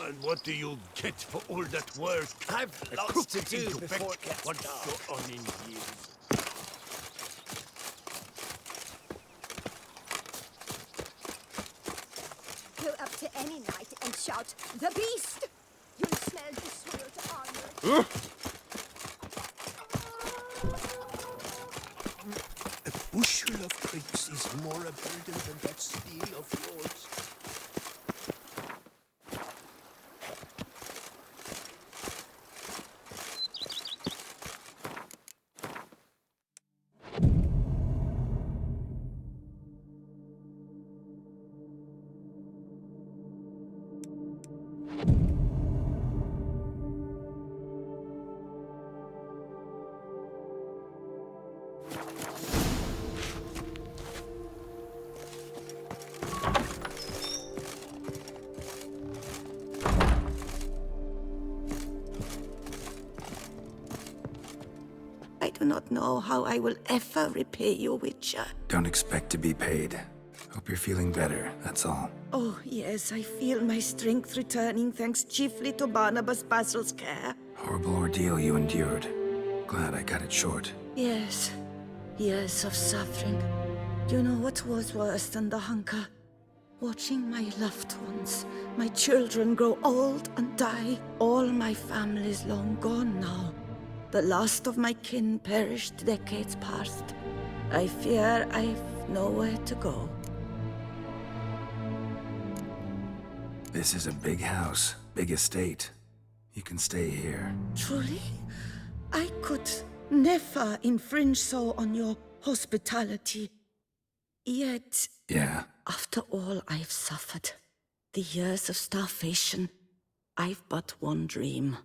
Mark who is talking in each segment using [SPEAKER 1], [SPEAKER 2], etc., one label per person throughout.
[SPEAKER 1] And what do you get for all that work?
[SPEAKER 2] I've
[SPEAKER 1] A
[SPEAKER 2] lots
[SPEAKER 1] crook
[SPEAKER 2] to do
[SPEAKER 1] into
[SPEAKER 2] before
[SPEAKER 1] bed
[SPEAKER 2] it gets
[SPEAKER 1] once
[SPEAKER 2] dark.
[SPEAKER 1] you're on in years.
[SPEAKER 3] Go up to any knight and shout, "The beast!" You'll smell the swirt armor.
[SPEAKER 1] A bushel of bricks is more a burden than that steel of yours.
[SPEAKER 4] I do not know how I will ever repay you, Witcher.
[SPEAKER 5] Don't expect to be paid. Hope you're feeling better, that's all.
[SPEAKER 4] Oh, yes, I feel my strength returning thanks chiefly to Barnabas Basil's care.
[SPEAKER 5] Horrible ordeal you endured. Glad I cut it short.
[SPEAKER 4] Yes, years of suffering. Do you know what was worse than the hunger? Watching my loved ones, my children grow old and die. All my family's long gone now. The last of my kin perished decades past. I fear I've nowhere to go.
[SPEAKER 5] This is a big house, big estate. You can stay here.
[SPEAKER 4] Truly? I could never infringe so on your hospitality. Yet,
[SPEAKER 5] Yeah,
[SPEAKER 4] after all I've suffered, the years of starvation, I've but one dream.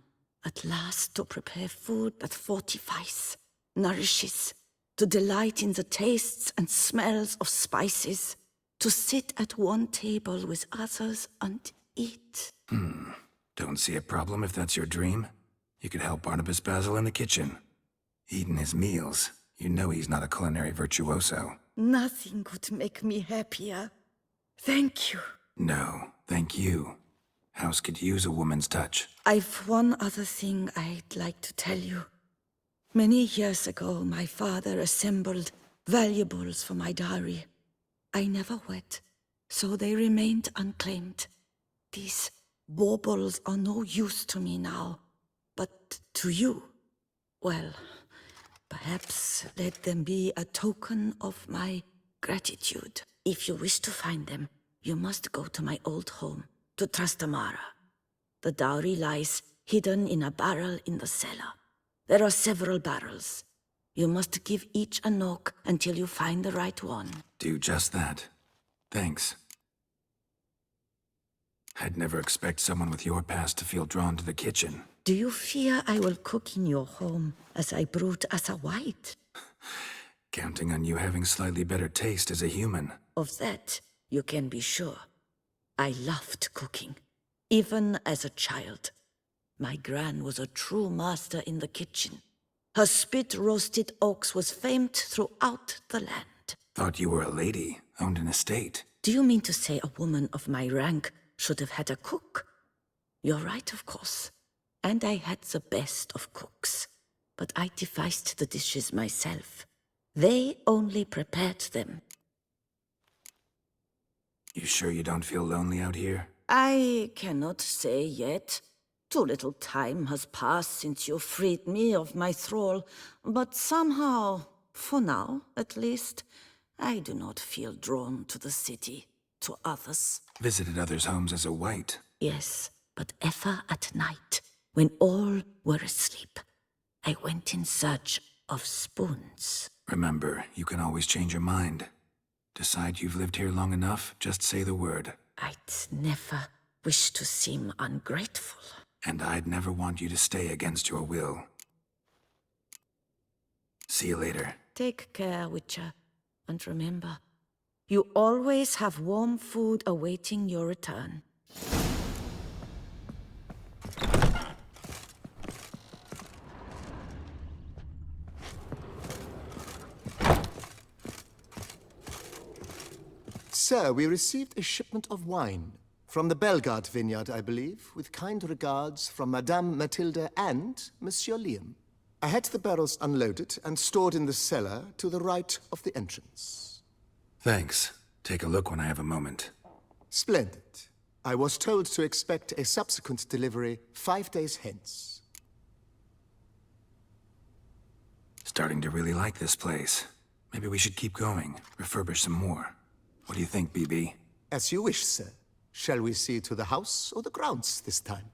[SPEAKER 4] At last to prepare food that fortifies, nourishes, to delight in the tastes and smells of spices, to sit at one table with others and eat.
[SPEAKER 5] don't see a problem if that's your dream. You could help Barnabas Basil in the kitchen. Eating his meals. You know he's not a culinary virtuoso.
[SPEAKER 4] Nothing could make me happier. Thank you.
[SPEAKER 5] No, thank you. House could use a woman's touch.
[SPEAKER 4] I've one other thing I'd like to tell you. Many years ago, my father assembled valuables for my dowry. I never wed, so they remained unclaimed. These baubles are no use to me now, but to you, well, perhaps let them be a token of my gratitude. If you wish to find them, you must go to my old home, to Trastamara. The dowry lies hidden in a barrel in the cellar. There are several barrels. You must give each a knock until you find the right one.
[SPEAKER 5] Do just that. Thanks. I'd never expect someone with your past to feel drawn to the kitchen.
[SPEAKER 4] Do you fear I will cook in your home as I brewed as a white?
[SPEAKER 5] Counting on you having slightly better taste as a human.
[SPEAKER 4] Of that, you can be sure. I loved cooking, even as a child. My gran was a true master in the kitchen. Her spit-roasted oaks was famed throughout the land.
[SPEAKER 5] Thought you were a lady, owned an estate.
[SPEAKER 4] Do you mean to say a woman of my rank should have had a cook? You're right, of course. And I had the best of cooks. But I devised the dishes myself. They only prepared them.
[SPEAKER 5] You sure you don't feel lonely out here?
[SPEAKER 4] I cannot say yet. Too little time has passed since you freed me of my thrall, but somehow, for now at least, I do not feel drawn to the city, to others.
[SPEAKER 5] Visited others' homes as a white.
[SPEAKER 4] Yes, but ever at night, when all were asleep, I went in search of spoons.
[SPEAKER 5] Remember, you can always change your mind. Decide you've lived here long enough, just say the word.
[SPEAKER 4] I'd never wish to seem ungrateful.
[SPEAKER 5] And I'd never want you to stay against your will. See you later.
[SPEAKER 4] Take care, Witcher. And remember, you always have warm food awaiting your return.
[SPEAKER 6] Sir, we received a shipment of wine
[SPEAKER 2] From the Bellegarde vineyard, I believe, with kind regards from Madame Mathilde and Monsieur Liam. I had the barrels unloaded and stored in the cellar to the right of the entrance.
[SPEAKER 5] Thanks. Take a look when I have a moment.
[SPEAKER 2] Splendid. I was told to expect a subsequent delivery 5 days hence.
[SPEAKER 5] Starting to really like this place. Maybe we should keep going, refurbish some more. What do you think, BB?
[SPEAKER 2] As you wish, sir. Shall we see to the house or the grounds this time?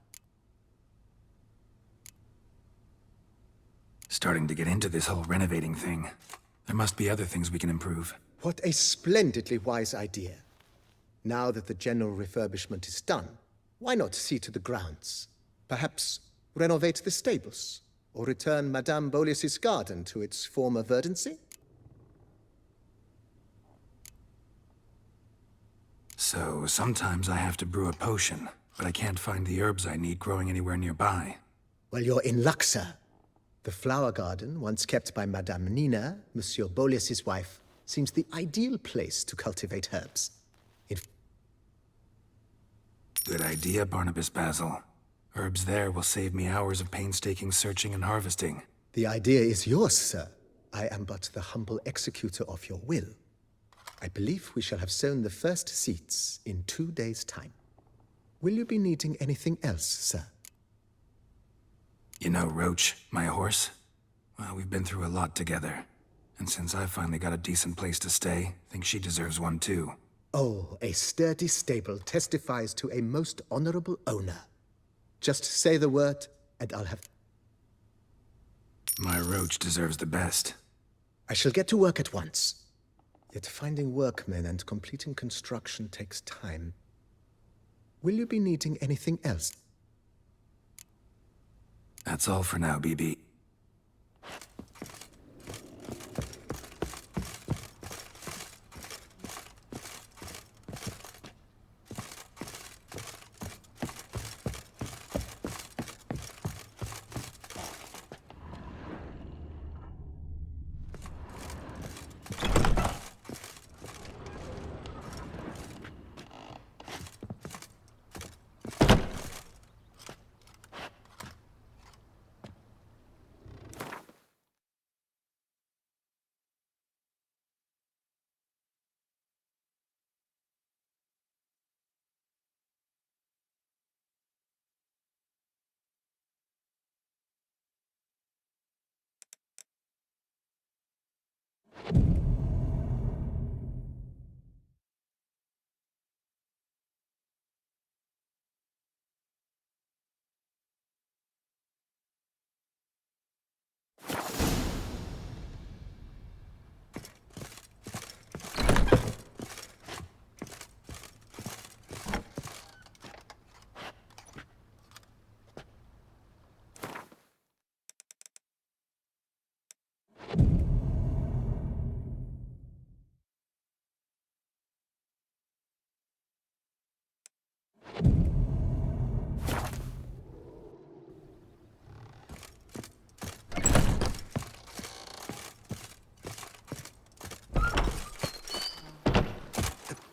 [SPEAKER 5] Starting to get into this whole renovating thing. There must be other things we can improve.
[SPEAKER 2] What a splendidly wise idea. Now that the general refurbishment is done, why not see to the grounds? Perhaps renovate the stables, or return Madame Bolis's garden to its former verdancy?
[SPEAKER 5] So, sometimes I have to brew a potion, but I can't find the herbs I need growing anywhere nearby.
[SPEAKER 2] Well, you're in luck, sir. The flower garden, once kept by Madame Nina, Monsieur Bolis's wife, seems the ideal place to cultivate herbs.
[SPEAKER 5] Good idea, Barnabas Basil. Herbs there will save me hours of painstaking searching and harvesting.
[SPEAKER 2] The idea is yours, sir. I am but the humble executor of your will. I believe we shall have sown the first seeds in 2 days' time. Will you be needing anything else, sir?
[SPEAKER 5] You know Roach, my horse? Well, we've been through a lot together. And since I finally got a decent place to stay, I think she deserves one too.
[SPEAKER 2] Oh, a sturdy stable testifies to a most honorable owner. Just say the word, and I'll have...
[SPEAKER 5] My Roach deserves the best.
[SPEAKER 2] I shall get to work at once. Yet finding workmen and completing construction takes time. Will you be needing anything else?
[SPEAKER 5] That's all for now, BB.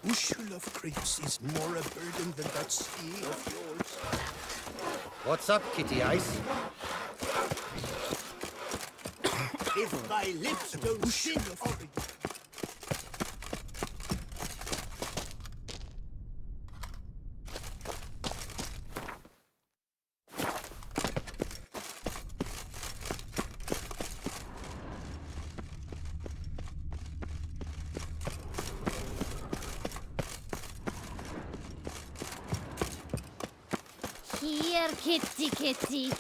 [SPEAKER 1] Bushel of grapes is more a burden than that steel of yours.
[SPEAKER 6] What's up, Kitty Ice?
[SPEAKER 1] If my lips don't sing of grapes.
[SPEAKER 7] Here, kitty, kitty.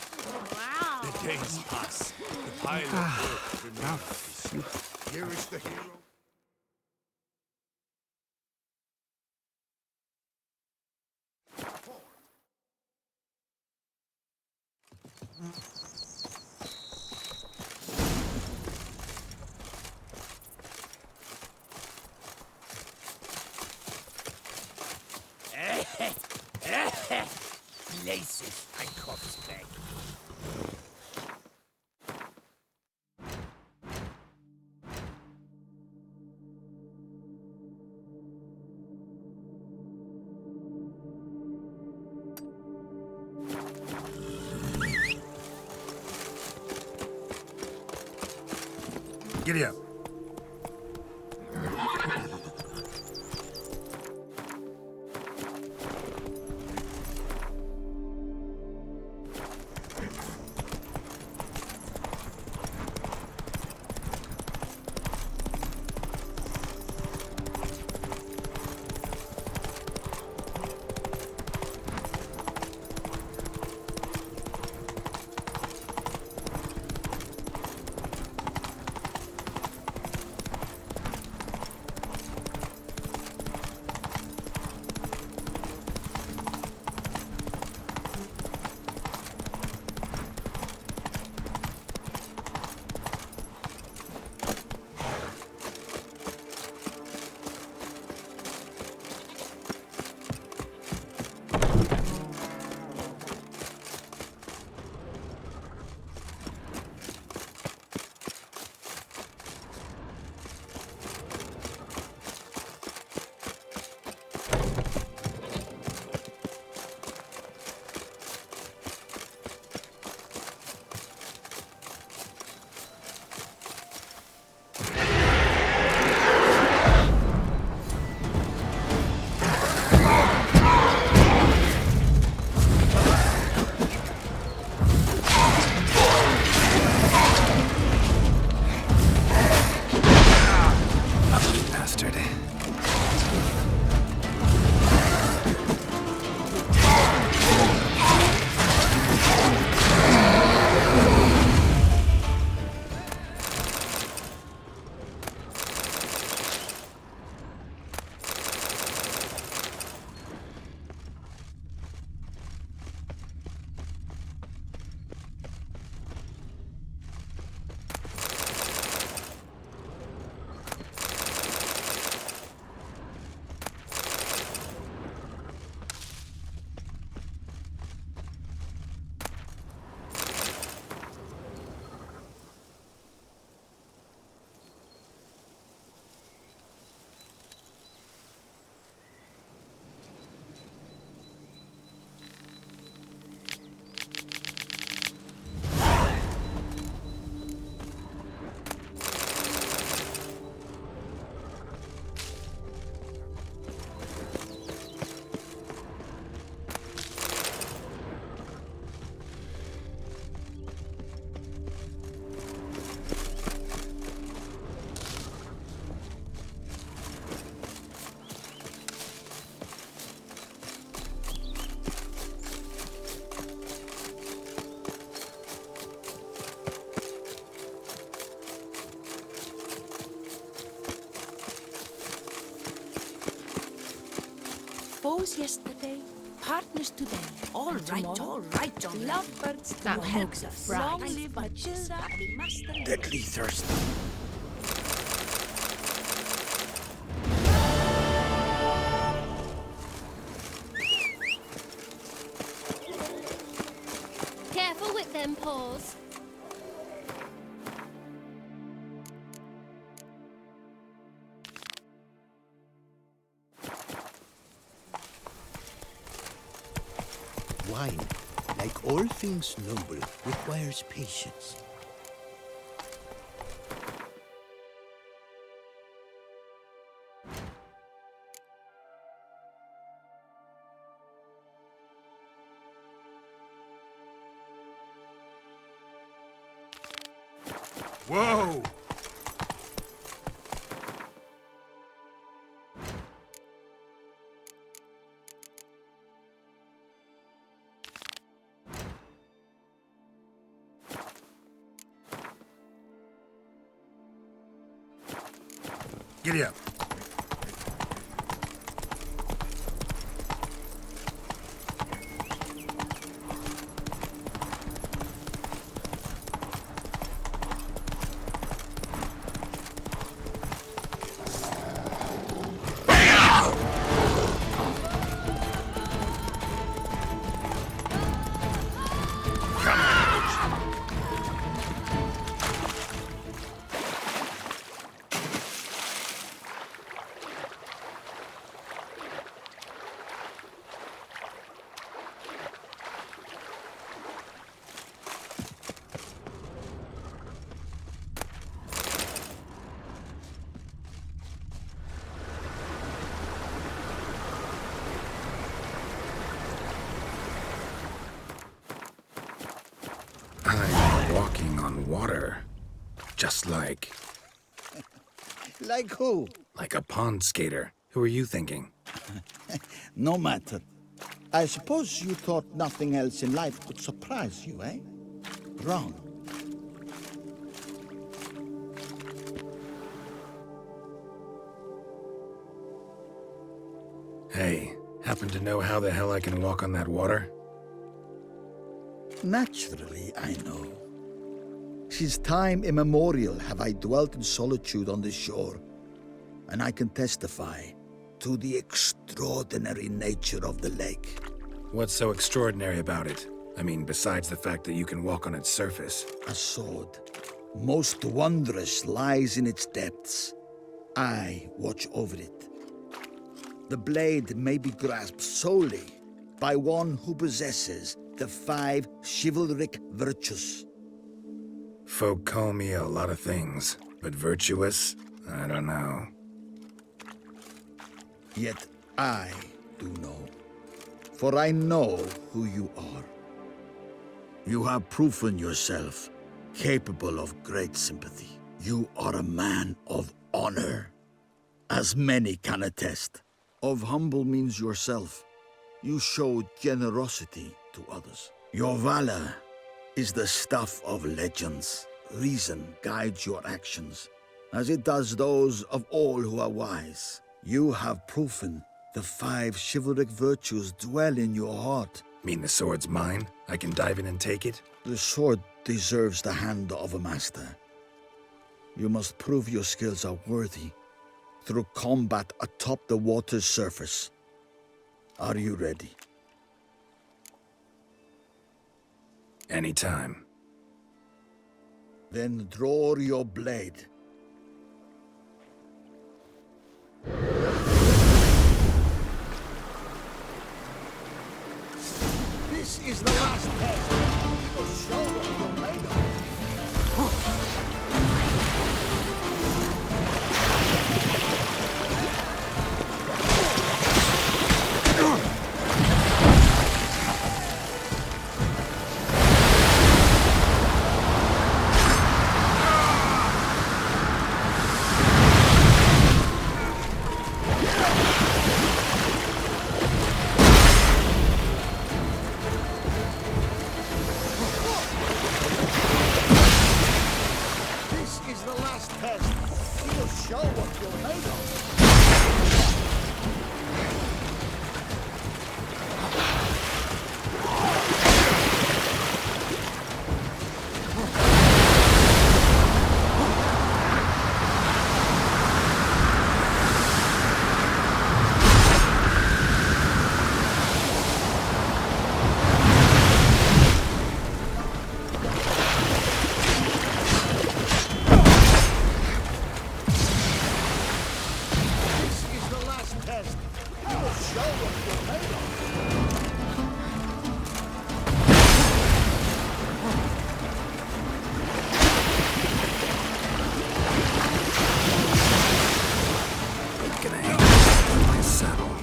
[SPEAKER 7] Wow.
[SPEAKER 1] The days pass. The pile of work remains. Here is the hero. Places I coughs back.
[SPEAKER 5] Giddy up.
[SPEAKER 8] Foes yesterday, partners today. All right, John. Lovebirds
[SPEAKER 7] That
[SPEAKER 8] tomorrow.
[SPEAKER 7] helps us, right?
[SPEAKER 8] Long live Matilda and Master.
[SPEAKER 1] Deadly thirsty.
[SPEAKER 7] Careful with them paws.
[SPEAKER 1] Wine, like all things noble, requires patience.
[SPEAKER 5] Whoa! Giddy up. I'm walking on water. Just like...
[SPEAKER 1] Like who?
[SPEAKER 5] like a pond skater. Who are you thinking?
[SPEAKER 1] No matter. I suppose you thought nothing else in life could surprise you, eh? Wrong.
[SPEAKER 5] Hey, happen to know how the hell I can walk on that water?
[SPEAKER 1] Naturally, I know. Since time immemorial have I dwelt in solitude on this shore, and I can testify to the extraordinary nature of the lake.
[SPEAKER 5] What's so extraordinary about it? I mean, besides the fact that you can walk on its surface.
[SPEAKER 1] A sword, most wondrous, lies in its depths. I watch over it. The blade may be grasped solely by one who possesses the 5 chivalric virtues.
[SPEAKER 5] Folk call me a lot of things, but virtuous? I don't know.
[SPEAKER 1] Yet I do know, for I know who you are. You have proven yourself capable of great sympathy. You are a man of honor, as many can attest. Of humble means yourself. You show generosity to others. Your valor is the stuff of legends. Reason guides your actions, as it does those of all who are wise. You have proven the 5 chivalric virtues dwell in your heart.
[SPEAKER 5] Mean the sword's mine? I can dive in and take it?
[SPEAKER 1] The sword deserves the hand of a master. You must prove your skills are worthy through combat atop the water's surface. Are you ready?
[SPEAKER 5] Anytime.
[SPEAKER 1] Then draw your blade. This is the last test. You will show what you're made of. This is the last test. You will show what you're made of. This is the last test. You will show what you're made of.
[SPEAKER 5] Gonna hang on my saddle.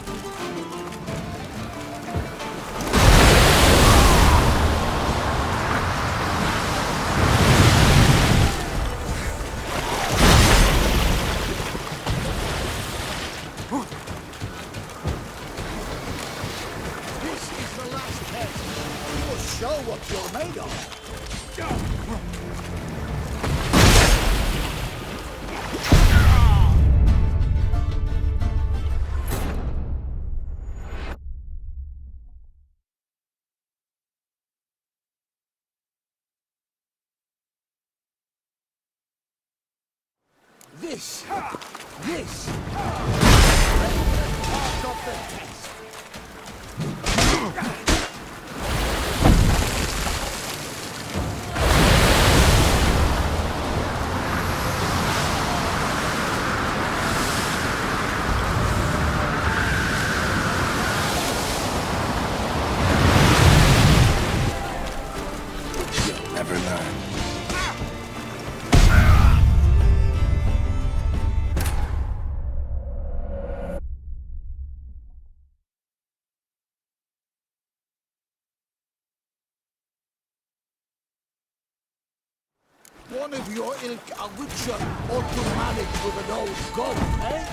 [SPEAKER 1] This is the last test. You will show what you're made of. This part of the test.
[SPEAKER 5] Never learn.
[SPEAKER 1] one of your ilk a witcher ought to manage with an old goat, eh?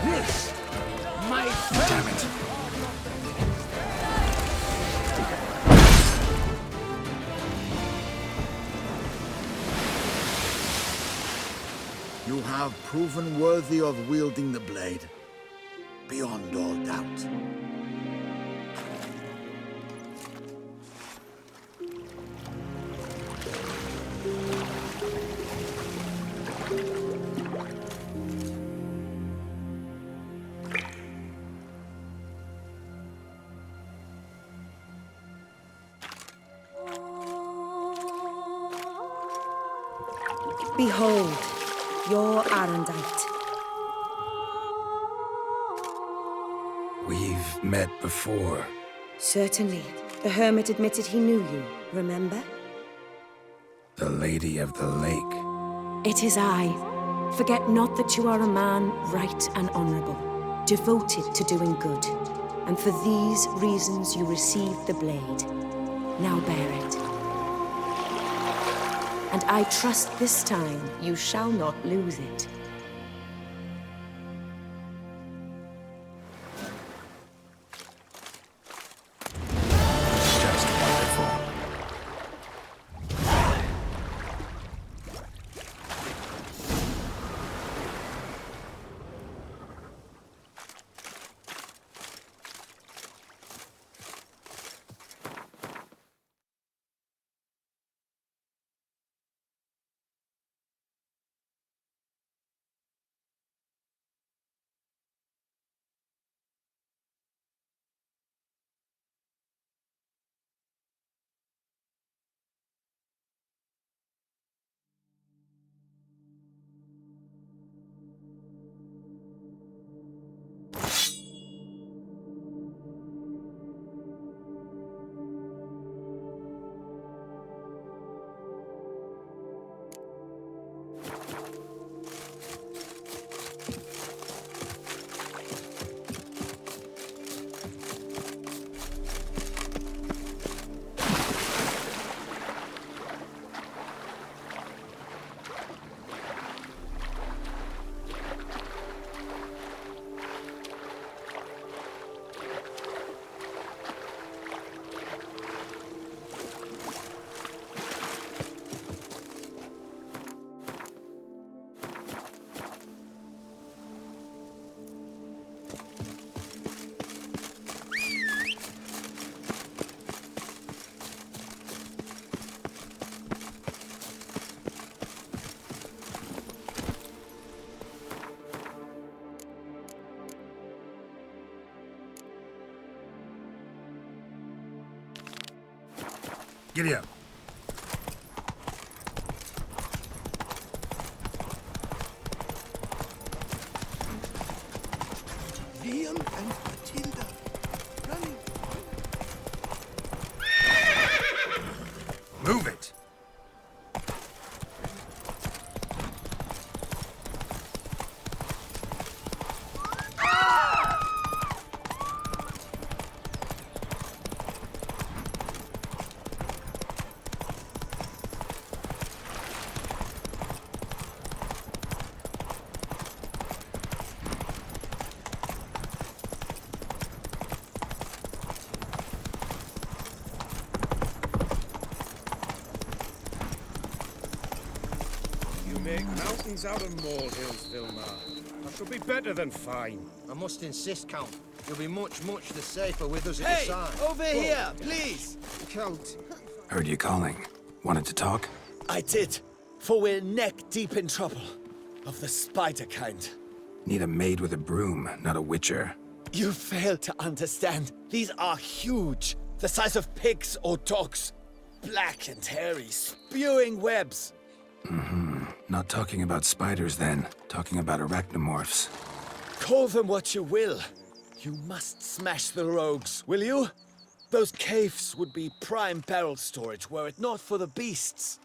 [SPEAKER 1] This, my friend.
[SPEAKER 5] Damn it.
[SPEAKER 1] You have proven worthy of wielding the blade, beyond all doubt.
[SPEAKER 9] Behold, your Arendite.
[SPEAKER 5] We've met before.
[SPEAKER 9] Certainly. The hermit admitted he knew you, remember?
[SPEAKER 5] The Lady of the Lake.
[SPEAKER 8] It is I. Forget not that you are a man right and honorable, devoted to doing good. And for these reasons you received the blade. Now bear it. And I trust this time you shall not lose it.
[SPEAKER 5] Just wonderful. Giddy up.
[SPEAKER 1] Liam and Matilda running.
[SPEAKER 5] Move it.
[SPEAKER 10] Make mountains out of molehills, Vilmar. That shall be better than fine.
[SPEAKER 6] I must insist, Count. You'll be much the safer with us at
[SPEAKER 11] Hey,
[SPEAKER 6] your side.
[SPEAKER 11] over here, please!
[SPEAKER 10] Count.
[SPEAKER 5] Heard you calling. Wanted to talk?
[SPEAKER 11] I did, for we're neck-deep in trouble. Of the spider kind.
[SPEAKER 5] Need a maid with a broom, not a witcher.
[SPEAKER 11] You fail to understand. These are huge. The size of pigs or dogs. Black and hairy, spewing webs.
[SPEAKER 5] Not talking about spiders then. Talking about arachnomorphs.
[SPEAKER 11] Call them what you will. You must smash the rogues, will you? Those caves would be prime barrel storage were it not for the beasts.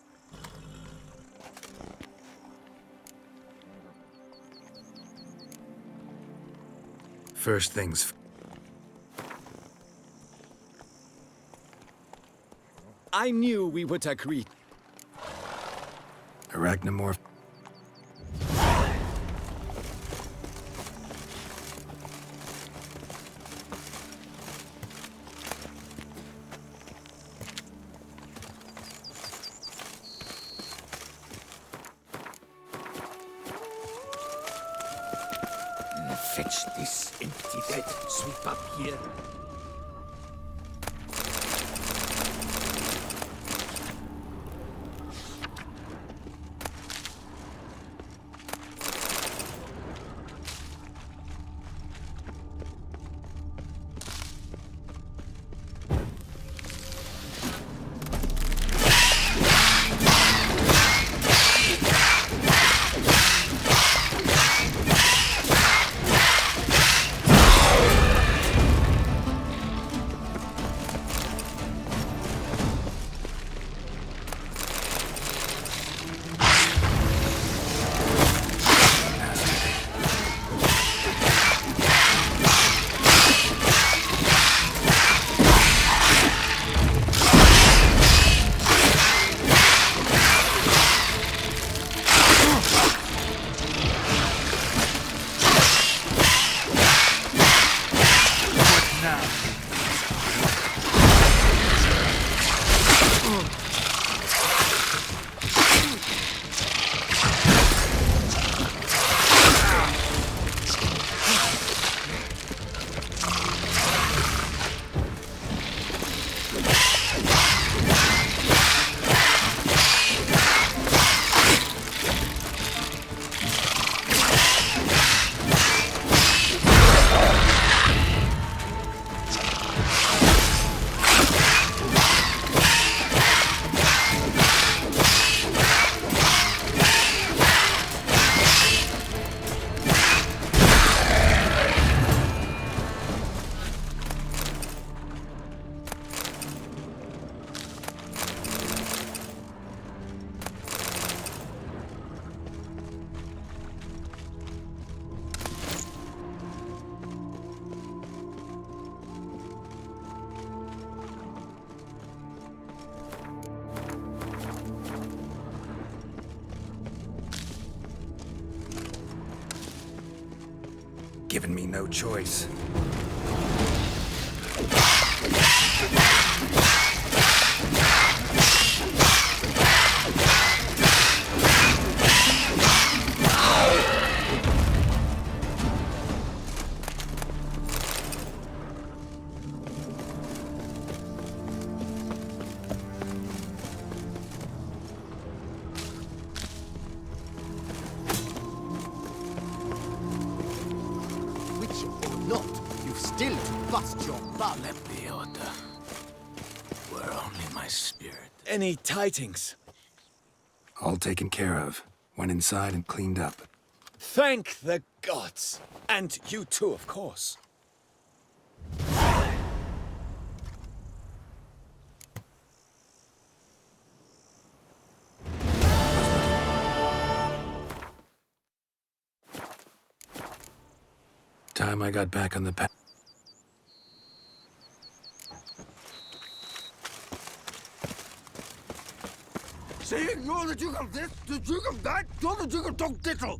[SPEAKER 5] First things...
[SPEAKER 11] I knew we would agree.
[SPEAKER 5] Arachnamorph...
[SPEAKER 10] Fetch this empty bed. Sweep up here.
[SPEAKER 5] Given me no choice.
[SPEAKER 11] Still to bust your bum. Let the order. Were only my spirit. Any tidings?
[SPEAKER 5] All taken care of. Went inside and cleaned up.
[SPEAKER 11] Thank the gods. And you too, of course.
[SPEAKER 5] Time I got back on the path.
[SPEAKER 10] Saying you're the Duke of this, the Duke of that, you're the Duke of Dog Dittle.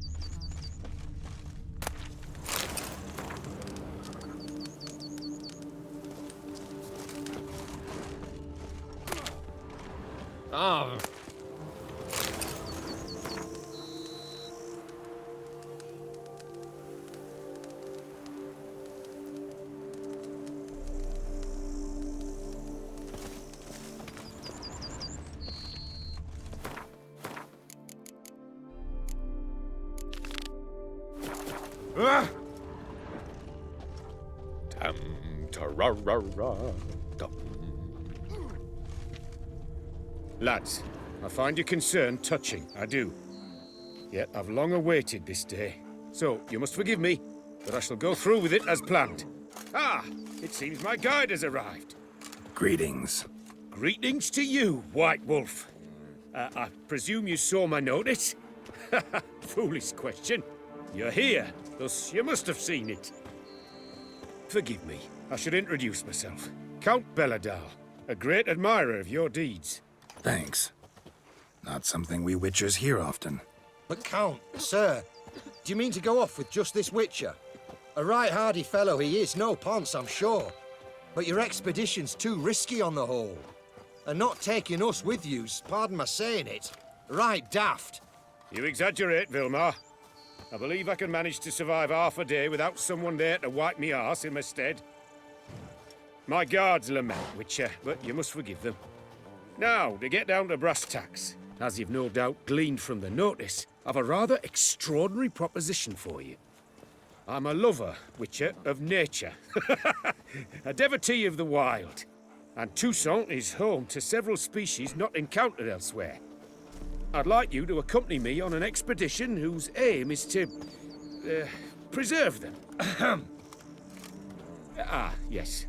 [SPEAKER 10] Ah. Lads, I find your concern touching, I do. Yet I've long awaited this day. So, you must forgive me, but I shall go through with it as planned. Ah, it seems my guide has arrived.
[SPEAKER 5] Greetings.
[SPEAKER 10] Greetings to you, White Wolf. I presume you saw my notice? Foolish question. You're here, thus you must have seen it. forgive me. I should introduce myself. Count Belladal, a great admirer of your deeds.
[SPEAKER 5] Thanks. Not something we Witchers hear often.
[SPEAKER 6] But Count, sir, do you mean to go off with just this Witcher? A right hardy fellow he is, no ponce, I'm sure. But your expedition's too risky on the whole. And not taking us with you's, pardon my saying it, right daft.
[SPEAKER 10] You exaggerate, Vilmar. I believe I can manage to survive half a day without someone there to wipe me arse in my stead. My guards lament, Witcher, but you must forgive them. Now, to get down to brass tacks, as you've no doubt gleaned from the notice, I've a rather extraordinary proposition for you. I'm a lover, Witcher, of nature. A devotee of the wild. And Toussaint is home to several species not encountered elsewhere. I'd like you to accompany me on an expedition whose aim is to... preserve them. Yes.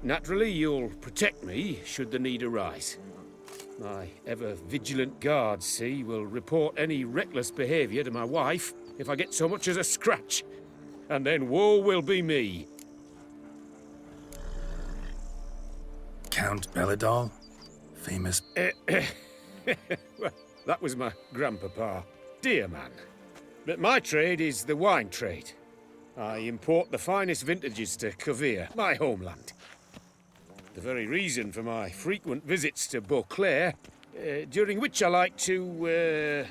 [SPEAKER 10] Naturally, you'll protect me should the need arise. My ever-vigilant guards, see, will report any reckless behavior to my wife if I get so much as a scratch. And then woe will be me.
[SPEAKER 5] Count Belladal? Famous...
[SPEAKER 10] Well, that was my grandpapa. Dear man. But my trade is the wine trade. I import the finest vintages to Kovir, my homeland. The very reason for my frequent visits to Beauclair, during which I like to,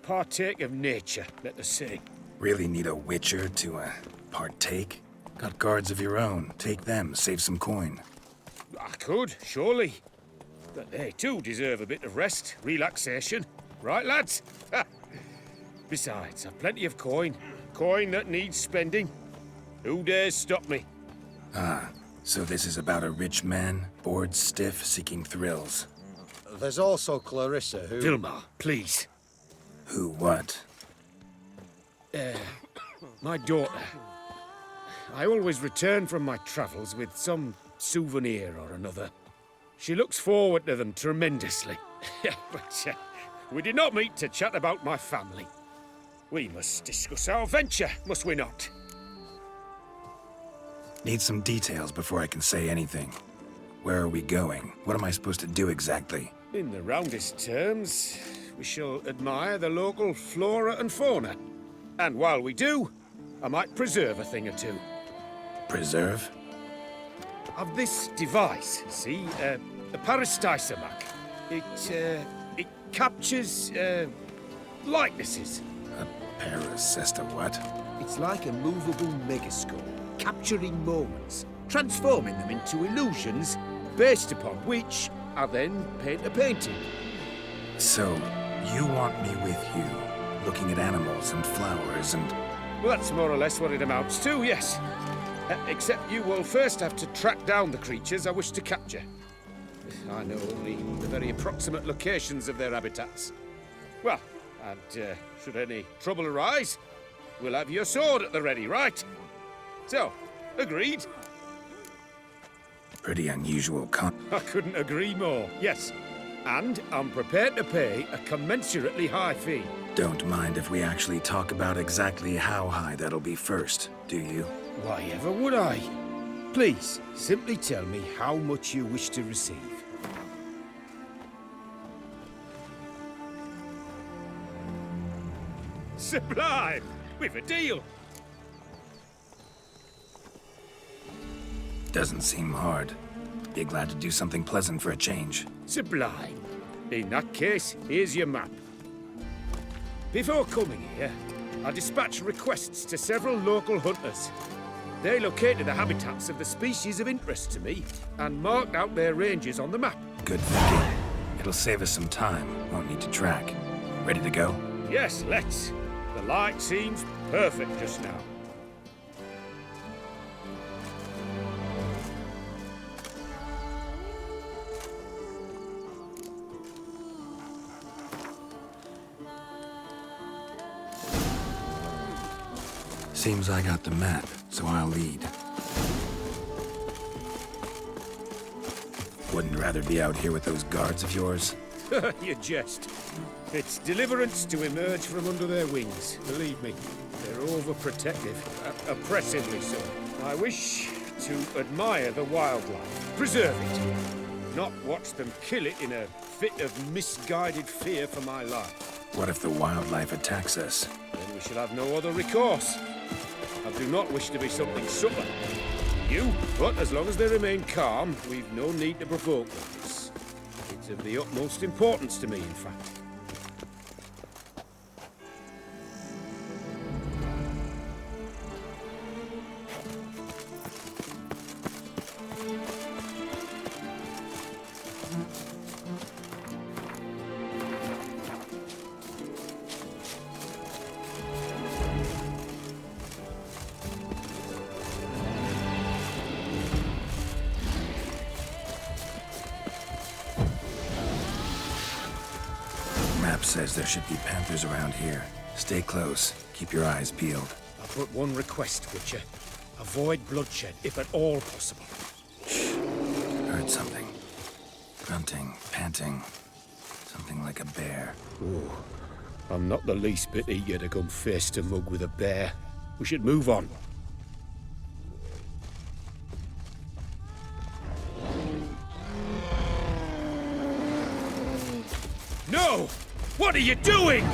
[SPEAKER 10] partake of nature, let us say.
[SPEAKER 5] Really need a Witcher to, partake? Got guards of your own. Take them, save some coin.
[SPEAKER 10] I could, surely. But they too deserve a bit of rest, relaxation. Right, lads? Besides, I've plenty of coin. Coin that needs spending. Who dares stop me?
[SPEAKER 5] Ah, so this is about a rich man, bored stiff, seeking thrills.
[SPEAKER 6] There's also Clarissa, who...
[SPEAKER 10] Vilmar, please.
[SPEAKER 5] Who what?
[SPEAKER 10] My daughter. I always return from my travels with some souvenir or another. She looks forward to them tremendously. But we did not meet to chat about my family. We must discuss our venture, must we not?
[SPEAKER 5] Need some details before I can say anything. Where are we going? What am I supposed to do exactly?
[SPEAKER 10] In the roundest terms, we shall admire the local flora and fauna. And while we do, I might preserve a thing or two.
[SPEAKER 5] Preserve?
[SPEAKER 10] Of this device, see, a Parastysomac. It captures, likenesses.
[SPEAKER 5] A parasesta what?
[SPEAKER 10] It's like a movable megascope, capturing moments, transforming them into illusions, based upon which I then paint a painting.
[SPEAKER 5] So, you want me with you, looking at animals and flowers and...
[SPEAKER 10] Well, that's more or less what it amounts to, yes. Except you will first have to track down the creatures I wish to capture. I know only the very approximate locations of their habitats. Well, and should any trouble arise, we'll have your sword at the ready, right? So, agreed?
[SPEAKER 5] Pretty unusual
[SPEAKER 10] I couldn't agree more, yes. And I'm prepared to pay a commensurately high fee.
[SPEAKER 5] Don't mind if we actually talk about exactly how high that'll be first, do you?
[SPEAKER 10] Why ever would I? Please, simply tell me how much you wish to receive. Sublime! We've a deal!
[SPEAKER 5] Doesn't seem hard. Be glad to do something pleasant for a change.
[SPEAKER 10] Sublime. In that case, here's your map. Before coming here, I dispatched requests to several local hunters. They located the habitats of the species of interest to me and marked out their ranges on the map.
[SPEAKER 5] Good thinking. It'll save us some time. Won't need to track. Ready to go?
[SPEAKER 10] Yes, let's. The light seems perfect just now.
[SPEAKER 5] Seems I got the map, so I'll lead. Wouldn't rather be out here with those guards of yours?
[SPEAKER 10] You jest. It's deliverance to emerge from under their wings, believe me. They're overprotective, oppressively so. I wish to admire the wildlife, preserve it, not watch them kill it in a fit of misguided fear for my life.
[SPEAKER 5] What if the wildlife attacks us?
[SPEAKER 10] Then we shall have no other recourse. I do not wish to be something subtle. You, but as long as they remain calm, we've no need to provoke them. It's of the utmost importance to me, in fact.
[SPEAKER 5] Says there should be panthers around here. Stay close. Keep your eyes peeled.
[SPEAKER 10] I've but one request, Witcher. Avoid bloodshed, if at all possible.
[SPEAKER 5] Shh. Heard something. Grunting, panting. Something like a bear.
[SPEAKER 10] Ooh. I'm not the least bit eager to come face to mug with a bear. We should move on. No! What are you doing?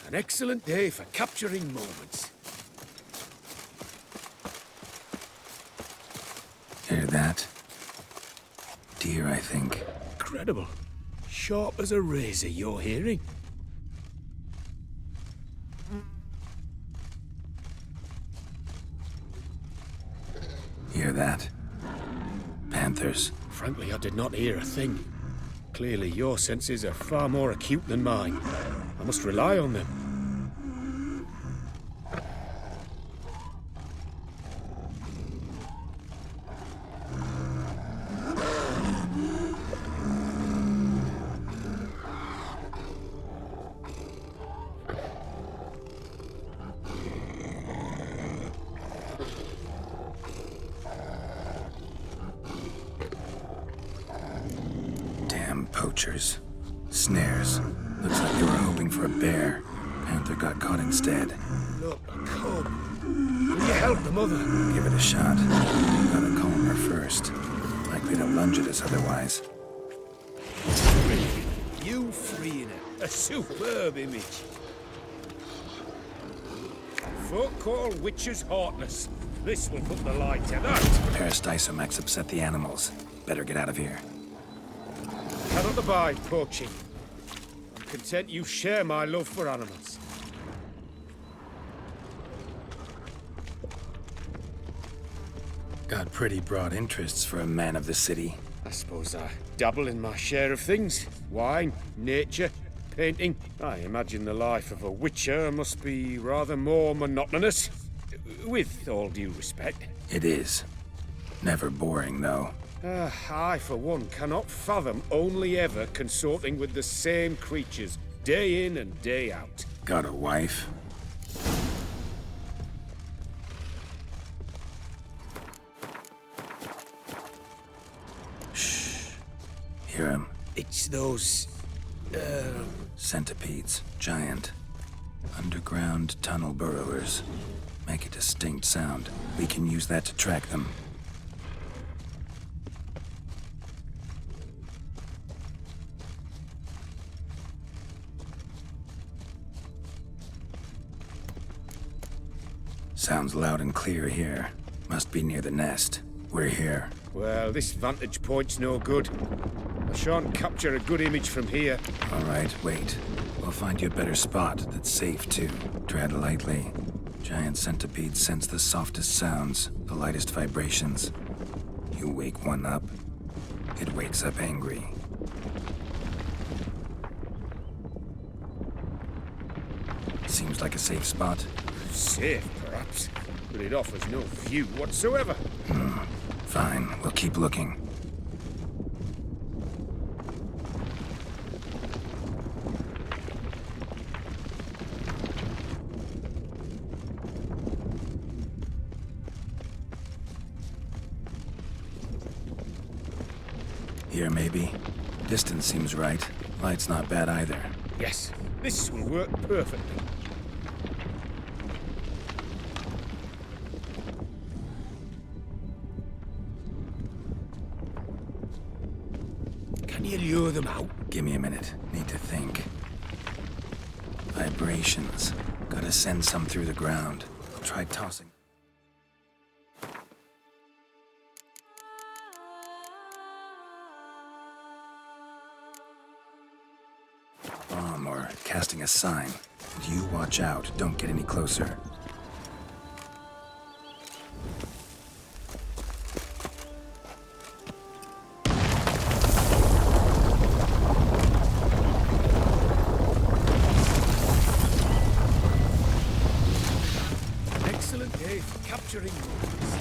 [SPEAKER 10] An excellent day for capturing moments.
[SPEAKER 5] Hear that? Deer, I think.
[SPEAKER 10] Incredible. Sharp as a razor, your hearing.
[SPEAKER 5] Hear that? Panthers.
[SPEAKER 10] Frankly, I did not hear a thing. Clearly, your senses are far more acute than mine. I must rely on them.
[SPEAKER 5] Poachers. Snares. Looks like they were hoping for a bear. Panther got caught instead.
[SPEAKER 10] Look, a cub. Will you help the mother?
[SPEAKER 5] Give it a shot. Gotta calm her first. Likely to lunge at us otherwise.
[SPEAKER 10] You freeing her. A superb image. Folk call witches heartless. This will put the lie to that.
[SPEAKER 5] Peristysomex upset the animals. Better get out of here.
[SPEAKER 10] Cannot abide poaching. I'm content you share my love for animals.
[SPEAKER 5] Got pretty broad interests for a man of the city.
[SPEAKER 10] I suppose I dabble in my share of things. Wine, nature, painting. I imagine the life of a witcher must be rather more monotonous. With all due respect.
[SPEAKER 5] It is. Never boring, though.
[SPEAKER 10] I, for one, cannot fathom only ever consorting with the same creatures, day in and day out.
[SPEAKER 5] Got a wife? Shh. Hear him?
[SPEAKER 10] It's those...
[SPEAKER 5] Centipedes. Giant. Underground tunnel burrowers. Make a distinct sound. We can use that to track them. Sounds loud and clear here. Must be near the nest. We're here.
[SPEAKER 10] Well, this vantage point's no good. I shan't capture a good image from here.
[SPEAKER 5] All right, wait. We'll find you a better spot that's safe, too. Tread lightly. Giant centipedes sense the softest sounds, the lightest vibrations. You wake one up, it wakes up angry. Seems like a safe spot.
[SPEAKER 10] Safe, perhaps, but it offers no view whatsoever.
[SPEAKER 5] Fine, we'll keep looking. Here, maybe? Distance seems right. Light's not bad either.
[SPEAKER 10] Yes, this will work perfectly. Can you lure them out?
[SPEAKER 5] Give me a minute. Need to think. Vibrations. Gotta send some through the ground. I'll try tossing. Bomb or casting a sign. And you watch out. Don't get any closer.
[SPEAKER 10] Excellent day for capturing movies.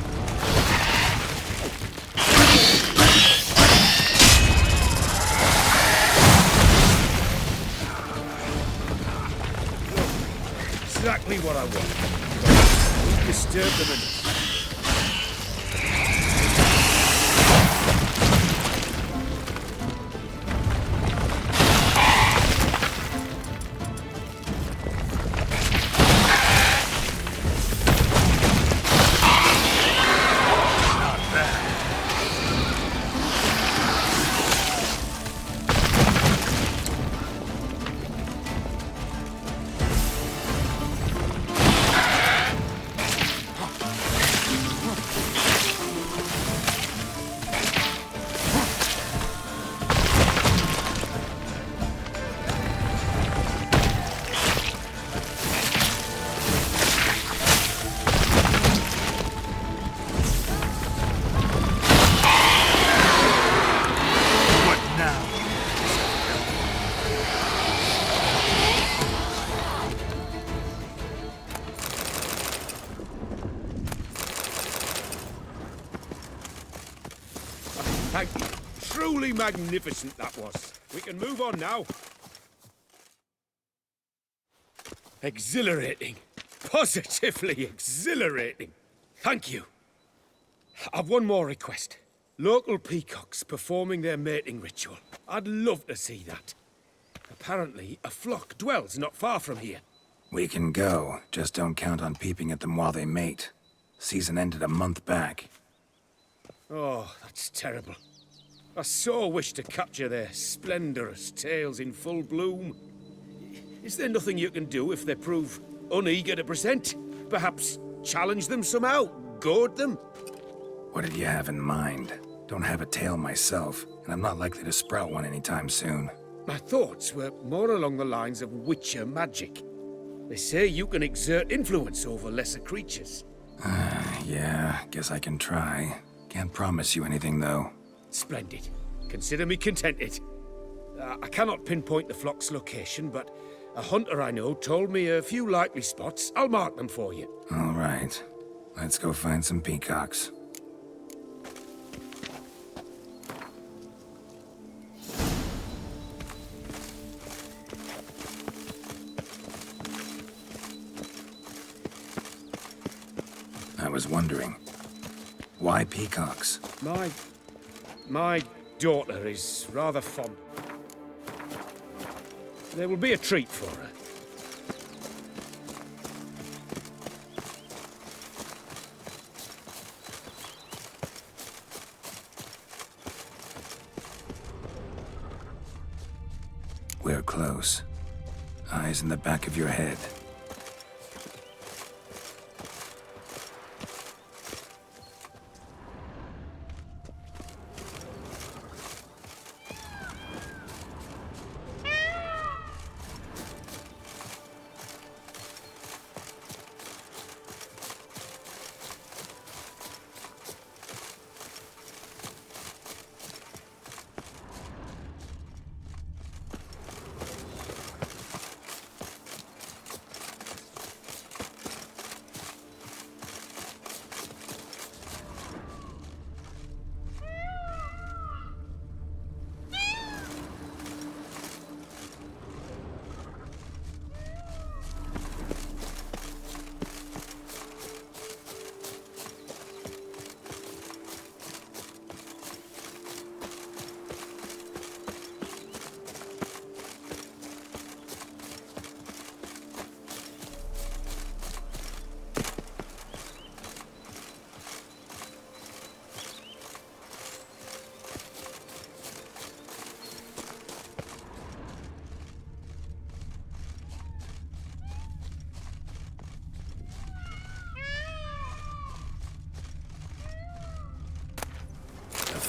[SPEAKER 10] Exactly what I want. Don't disturb them enough. Thank you. Truly magnificent that was. We can move on now. Exhilarating. Positively exhilarating. Thank you. I've one more request. Local peacocks performing their mating ritual. I'd love to see that. Apparently, a flock dwells not far from here.
[SPEAKER 5] We can go. Just don't count on peeping at them while they mate. Season ended a month back.
[SPEAKER 10] Oh, that's terrible. I so wish to capture their splendorous tails in full bloom. Is there nothing you can do if they prove uneager to present? Perhaps challenge them somehow? Goad them?
[SPEAKER 5] What did you have in mind? Don't have a tail myself, and I'm not likely to sprout one anytime soon.
[SPEAKER 10] My thoughts were more along the lines of witcher magic. They say you can exert influence over lesser creatures.
[SPEAKER 5] Yeah, guess I can try. Can't promise you anything, though.
[SPEAKER 10] Splendid. Consider me contented. I cannot pinpoint the flock's location, but a hunter I know told me a few likely spots. I'll mark them for you.
[SPEAKER 5] All right. Let's go find some peacocks. I was wondering, why peacocks?
[SPEAKER 10] My daughter is rather fond. There will be a treat for her.
[SPEAKER 5] We're close. Eyes in the back of your head.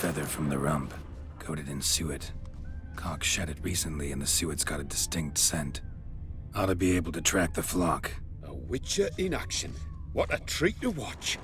[SPEAKER 5] feather from the rump, coated in suet. Cock shed it recently and the suet's got a distinct scent. Ought to be able to track the flock.
[SPEAKER 10] A Witcher in action. What a treat to watch.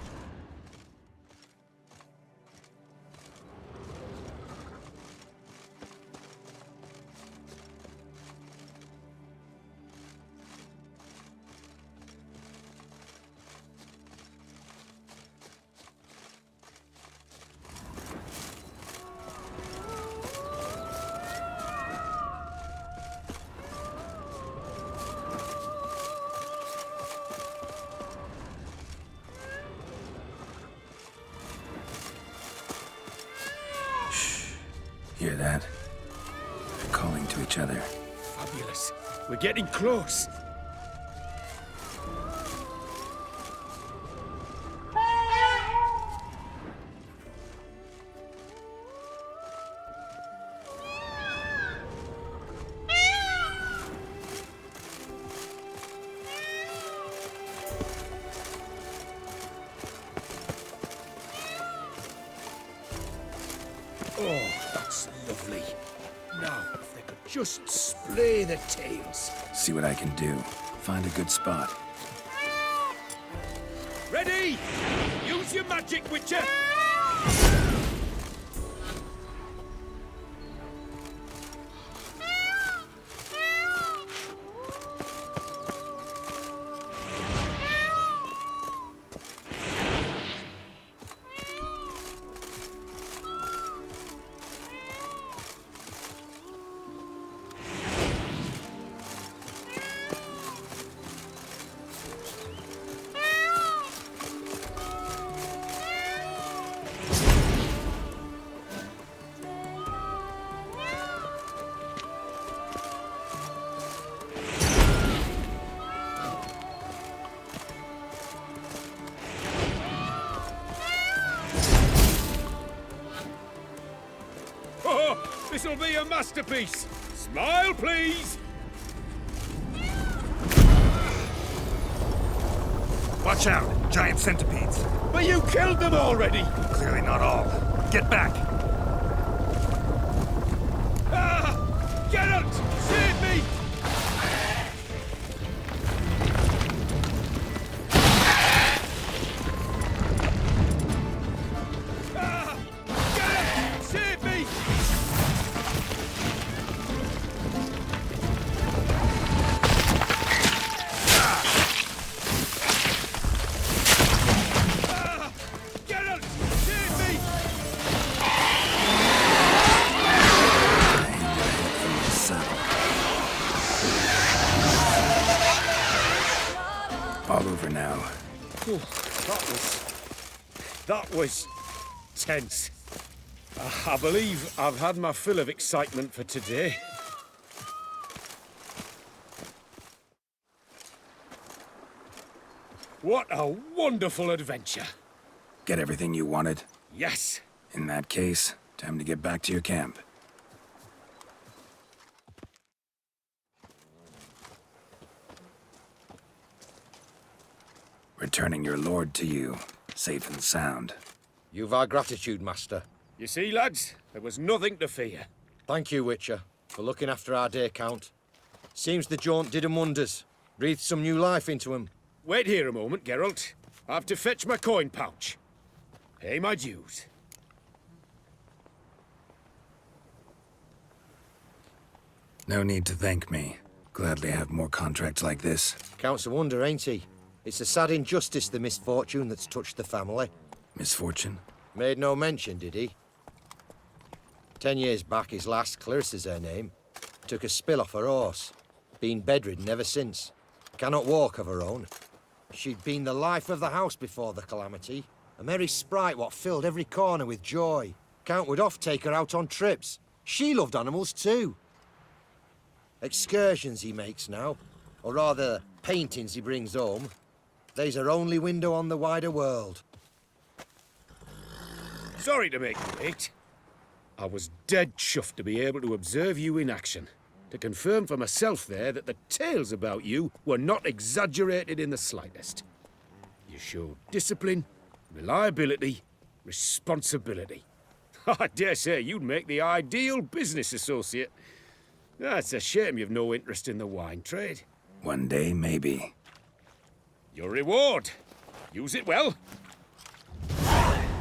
[SPEAKER 5] Hear that? They're calling to each other.
[SPEAKER 10] Fabulous. We're getting close. Oh, that's lovely. Now, if they could just splay the tails.
[SPEAKER 5] See what I can do. Find a good spot.
[SPEAKER 10] Ready? Use your magic, Witcher! This'll be a masterpiece. Smile, please.
[SPEAKER 5] Watch out! Giant centipedes!
[SPEAKER 10] But you killed them already!
[SPEAKER 5] Clearly not all. Get back!
[SPEAKER 10] Ah! Geralt! Save me! Ah! Geralt! Save me! Ah! Geralt! Save me!
[SPEAKER 5] All over now.
[SPEAKER 10] Whew, that was tense. I believe I've had my fill of excitement for today. What a wonderful adventure.
[SPEAKER 5] Get everything you wanted?
[SPEAKER 10] Yes.
[SPEAKER 5] In that case, time to get back to your camp. Returning your lord to you, safe and sound.
[SPEAKER 6] You've our gratitude, Master.
[SPEAKER 10] You see, lads, there was nothing to fear.
[SPEAKER 6] Thank you, Witcher, for looking after our day count. Seems the jaunt did 'em wonders. Breathed some new life into 'em.
[SPEAKER 10] Wait here a moment, Geralt. I have to fetch my coin pouch. Pay my dues.
[SPEAKER 5] No need to thank me. Gladly have more contracts like this.
[SPEAKER 6] Counts a wonder, ain't he? It's a sad injustice, the misfortune that's touched the family.
[SPEAKER 5] Misfortune?
[SPEAKER 6] Made no mention, did he? 10 years back, his lass, Clarissa's her name, took a spill off her horse. Been bedridden ever since. Cannot walk of her own. She'd been the life of the house before the calamity. A merry sprite what filled every corner with joy. Count would oft take her out on trips. She loved animals too. Excursions he makes now, or rather, paintings he brings home. They's her only window on the wider world.
[SPEAKER 10] Sorry to make you wait. I was dead chuffed to be able to observe you in action. To confirm for myself there that the tales about you were not exaggerated in the slightest. You showed discipline, reliability, responsibility. I dare say you'd make the ideal business associate. It's a shame you've no interest in the wine trade.
[SPEAKER 5] One day, maybe.
[SPEAKER 10] Your reward. Use it well.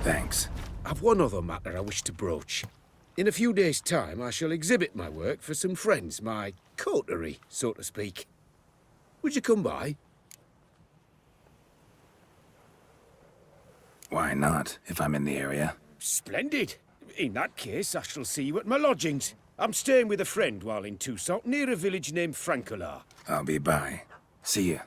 [SPEAKER 5] Thanks.
[SPEAKER 10] I've one other matter I wish to broach. In a few days' time, I shall exhibit my work for some friends, my coterie, so to speak. Would you come by?
[SPEAKER 5] Why not, if I'm in the area?
[SPEAKER 10] Splendid. In that case, I shall see you at my lodgings. I'm staying with a friend while in Toussaint, near a village named Francois.
[SPEAKER 5] I'll be by. See ya.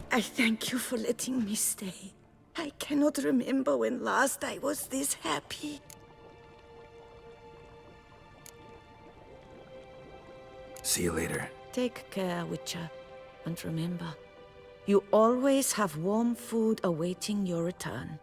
[SPEAKER 4] I thank you for letting me stay. I cannot remember when last I was this happy.
[SPEAKER 5] See you later.
[SPEAKER 4] Take care, Witcher. And remember, you always have warm food awaiting your return.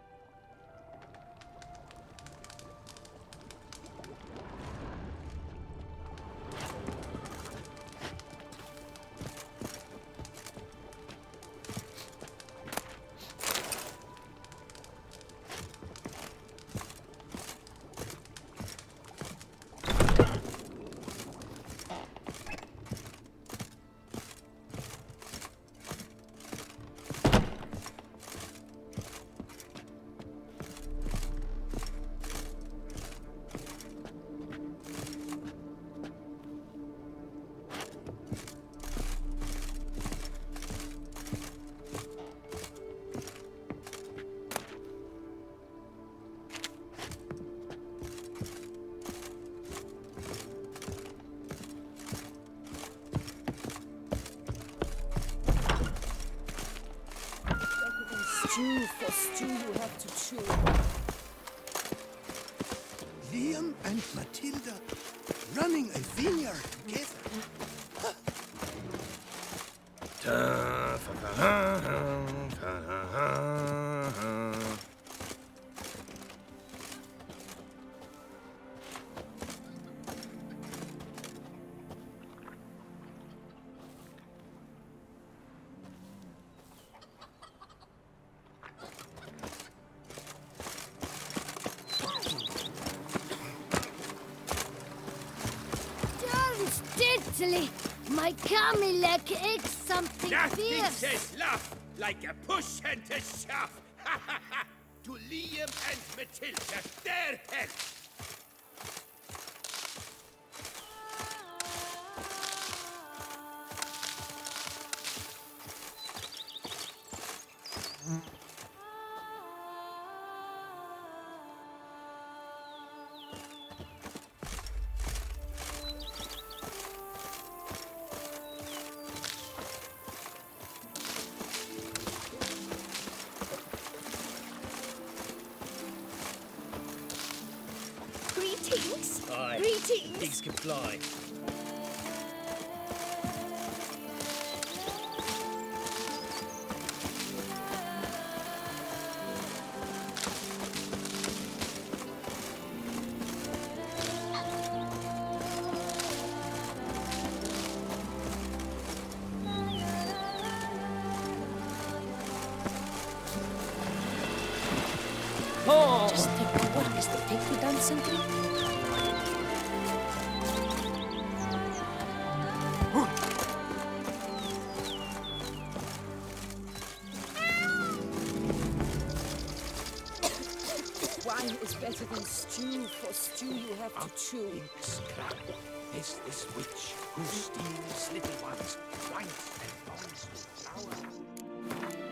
[SPEAKER 3] Stew for stew you have to chew.
[SPEAKER 12] Liam and Matilda running a vineyard together.
[SPEAKER 7] Italy, my Camilec aches something
[SPEAKER 10] Nothing
[SPEAKER 7] fierce.
[SPEAKER 10] says laugh like a push and a shove. To Liam and Matilda, their health.
[SPEAKER 13] pigs can fly.
[SPEAKER 8] Just think, what is the pig we dancing to?
[SPEAKER 4] Wine is better than stew. For stew you have to chew.
[SPEAKER 14] Scrap is this witch who steals little ones, white and bones with flour.